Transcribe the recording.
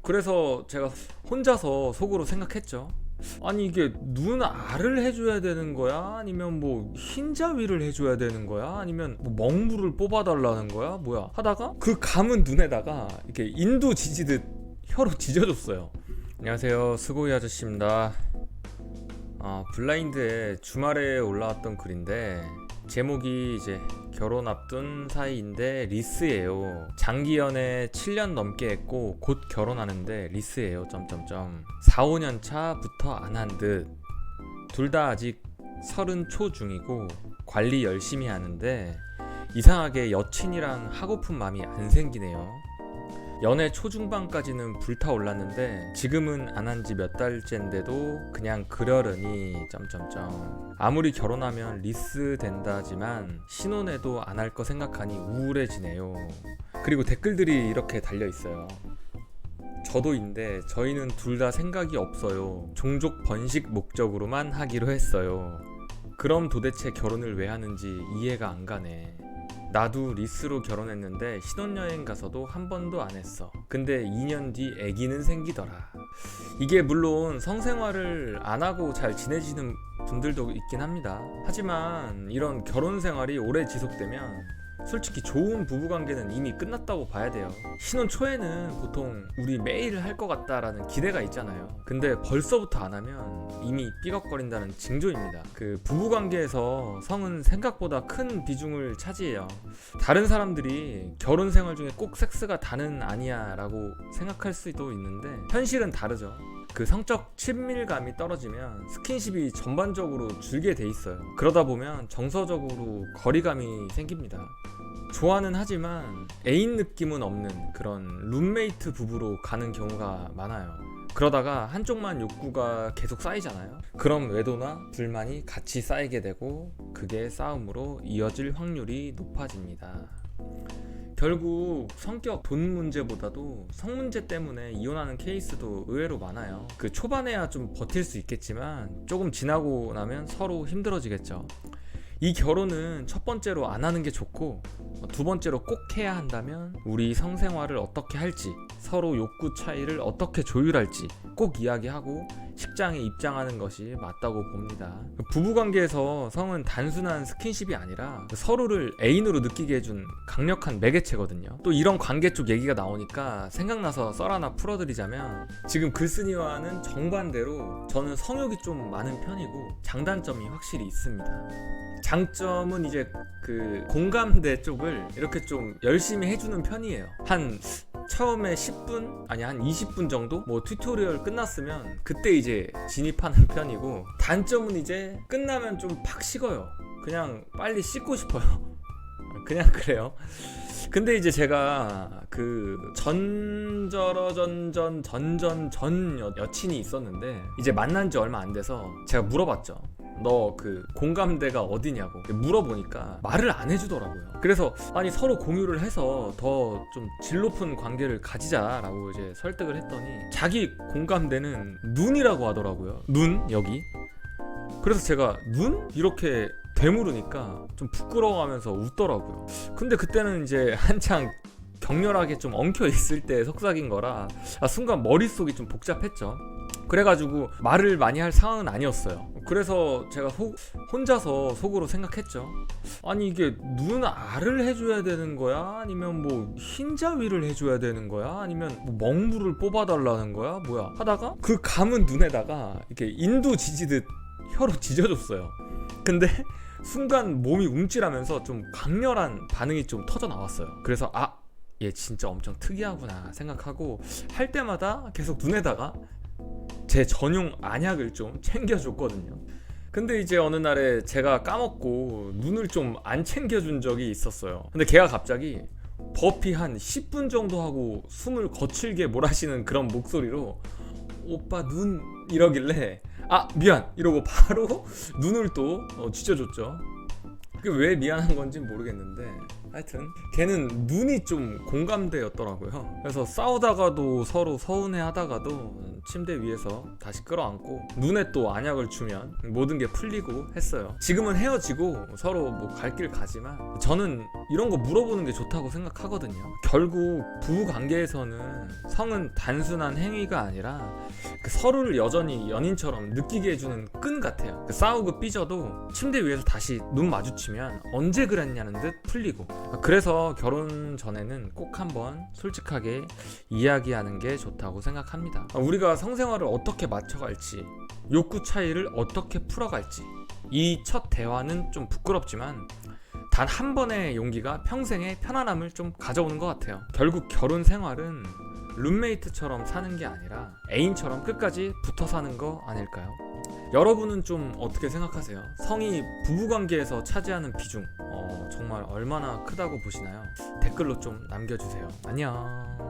그래서 제가 혼자서 속으로 생각했죠. 아니 이게 눈 알을 해줘야 되는 거야? 아니면 뭐 흰자위를 해줘야 되는 거야? 아니면 뭐 먹물을 뽑아달라는 거야? 뭐야? 하다가 그 감은 눈에다가 이렇게 인도 지지듯 혀로 지져줬어요. 안녕하세요, 스고이 아저씨입니다. 블라인드에 주말에 올라왔던 글인데 제목이 이제 결혼 앞둔 사이인데 리스예요. 장기 연애 7년 넘게 했고 곧 결혼하는데 리스예요. 4, 5년 차부터 안 한 듯. 둘 다 아직 30 초중이고 관리 열심히 하는데 이상하게 여친이랑 하고픈 마음이 안 생기네요. 연애 초중반까지는 불타올랐는데 지금은 안 한 지 몇 달째인데도 그냥 그러려니 아무리 결혼하면 리스 된다지만 신혼에도 안 할 거 생각하니 우울해지네요. 그리고 댓글들이 이렇게 달려있어요. 저도인데 저희는 둘 다 생각이 없어요. 종족 번식 목적으로만 하기로 했어요. 그럼 도대체 결혼을 왜 하는지 이해가 안 가네. 나도 리스로 결혼했는데 신혼여행 가서도 한 번도 안 했어. 근데 2년 뒤 아기는 생기더라. 이게 물론 성생활을 안 하고 잘 지내시는 분들도 있긴 합니다. 하지만 이런 결혼 생활이 오래 지속되면 솔직히 좋은 부부관계는 이미 끝났다고 봐야 돼요. 신혼 초에는 보통 우리 매일 할 것 같다라는 기대가 있잖아요. 근데 벌써부터 안 하면 이미 삐걱거린다는 징조입니다. 그 부부관계에서 성은 생각보다 큰 비중을 차지해요. 다른 사람들이 결혼 생활 중에 꼭 섹스가 다는 아니야 라고 생각할 수도 있는데 현실은 다르죠. 그 성적 친밀감이 떨어지면 스킨십이 전반적으로 줄게 돼 있어요. 그러다 보면 정서적으로 거리감이 생깁니다. 좋아는 하지만 애인 느낌은 없는 그런 룸메이트 부부로 가는 경우가 많아요. 그러다가 한쪽만 욕구가 계속 쌓이잖아요. 그럼 외도나 불만이 같이 쌓이게 되고 그게 싸움으로 이어질 확률이 높아집니다. 결국 성격, 돈 문제보다도 성 문제 때문에 이혼하는 케이스도 의외로 많아요. 그 초반에야 좀 버틸 수 있겠지만 조금 지나고 나면 서로 힘들어지겠죠. 이 결혼은 첫 번째로 안 하는 게 좋고 두 번째로 꼭 해야 한다면 우리 성생활을 어떻게 할지, 서로 욕구 차이를 어떻게 조율할지 꼭 이야기하고 식장에 입장하는 것이 맞다고 봅니다. 부부관계에서 성은 단순한 스킨십이 아니라 서로를 애인으로 느끼게 해준 강력한 매개체거든요. 또 이런 관계 쪽 얘기가 나오니까 생각나서 썰 하나 풀어드리자면 지금 글쓴이와는 정반대로 저는 성욕이 좀 많은 편이고 장단점이 확실히 있습니다. 장점은 이제 그 공감대 쪽을 이렇게 좀 열심히 해주는 편이에요. 한 처음에 10분? 아니 한 20분 정도? 뭐 튜토리얼 끝났으면 그때 이제 진입하는 편이고 단점은 이제 끝나면 좀 팍 식어요. 그냥 빨리 씻고 싶어요. 그냥 그래요. 근데 이제 제가 그 여친이 있었는데 이제 만난 지 얼마 안 돼서 제가 물어봤죠. 너 그 공감대가 어디냐고 물어보니까 말을 안 해주더라고요. 그래서 아니 서로 공유를 해서 더 좀 질 높은 관계를 가지자라고 이제 설득을 했더니 자기 공감대는 눈이라고 하더라고요. 눈 여기. 그래서 제가 눈? 이렇게 되물으니까 좀 부끄러워하면서 웃더라고요. 근데 그때는 이제 한창 격렬하게 좀 엉켜 있을 때 속삭인 거라 순간 머릿속이 좀 복잡했죠. 그래가지고 말을 많이 할 상황은 아니었어요. 그래서 제가 혼자서 속으로 생각했죠. 아니 이게 눈 알을 해줘야 되는 거야? 아니면 뭐 흰자위를 해줘야 되는 거야? 아니면 뭐 먹물을 뽑아달라는 거야? 뭐야? 하다가 그 감은 눈에다가 이렇게 인도 지지듯 혀로 지져줬어요. 근데 순간 몸이 움찔하면서 좀 강렬한 반응이 좀 터져 나왔어요. 그래서 얘 진짜 엄청 특이하구나 생각하고 할 때마다 계속 눈에다가 제 전용 안약을 좀 챙겨줬거든요. 근데 이제 어느 날에 제가 까먹고 눈을 좀 안 챙겨준 적이 있었어요. 근데 걔가 갑자기 버피 한 10분 정도 하고 숨을 거칠게 몰아쉬는 그런 목소리로 오빠 눈 이러길래 미안 이러고 바로 눈을 또 쥐쳐줬죠. 그게 왜 미안한 건지 모르겠는데 하여튼 걔는 눈이 좀 공감대였더라고요. 그래서 싸우다가도 서로 서운해하다가도 침대 위에서 다시 끌어안고 눈에 또 안약을 주면 모든 게 풀리고 했어요. 지금은 헤어지고 서로 뭐 갈 길 가지만 저는 이런 거 물어보는 게 좋다고 생각하거든요. 결국 부부 관계에서는 성은 단순한 행위가 아니라 그 서로를 여전히 연인처럼 느끼게 해주는 끈 같아요. 싸우고 삐져도 침대 위에서 다시 눈 마주치면 언제 그랬냐는 듯 풀리고, 그래서 결혼 전에는 꼭 한번 솔직하게 이야기하는 게 좋다고 생각합니다. 우리가 성생활을 어떻게 맞춰갈지, 욕구 차이를 어떻게 풀어갈지, 이 첫 대화는 좀 부끄럽지만 단 한 번의 용기가 평생의 편안함을 좀 가져오는 것 같아요. 결국 결혼 생활은 룸메이트처럼 사는 게 아니라 애인처럼 끝까지 붙어 사는 거 아닐까요? 여러분은 좀 어떻게 생각하세요? 성이 부부관계에서 차지하는 비중 정말 얼마나 크다고 보시나요? 댓글로 좀 남겨주세요. 안녕.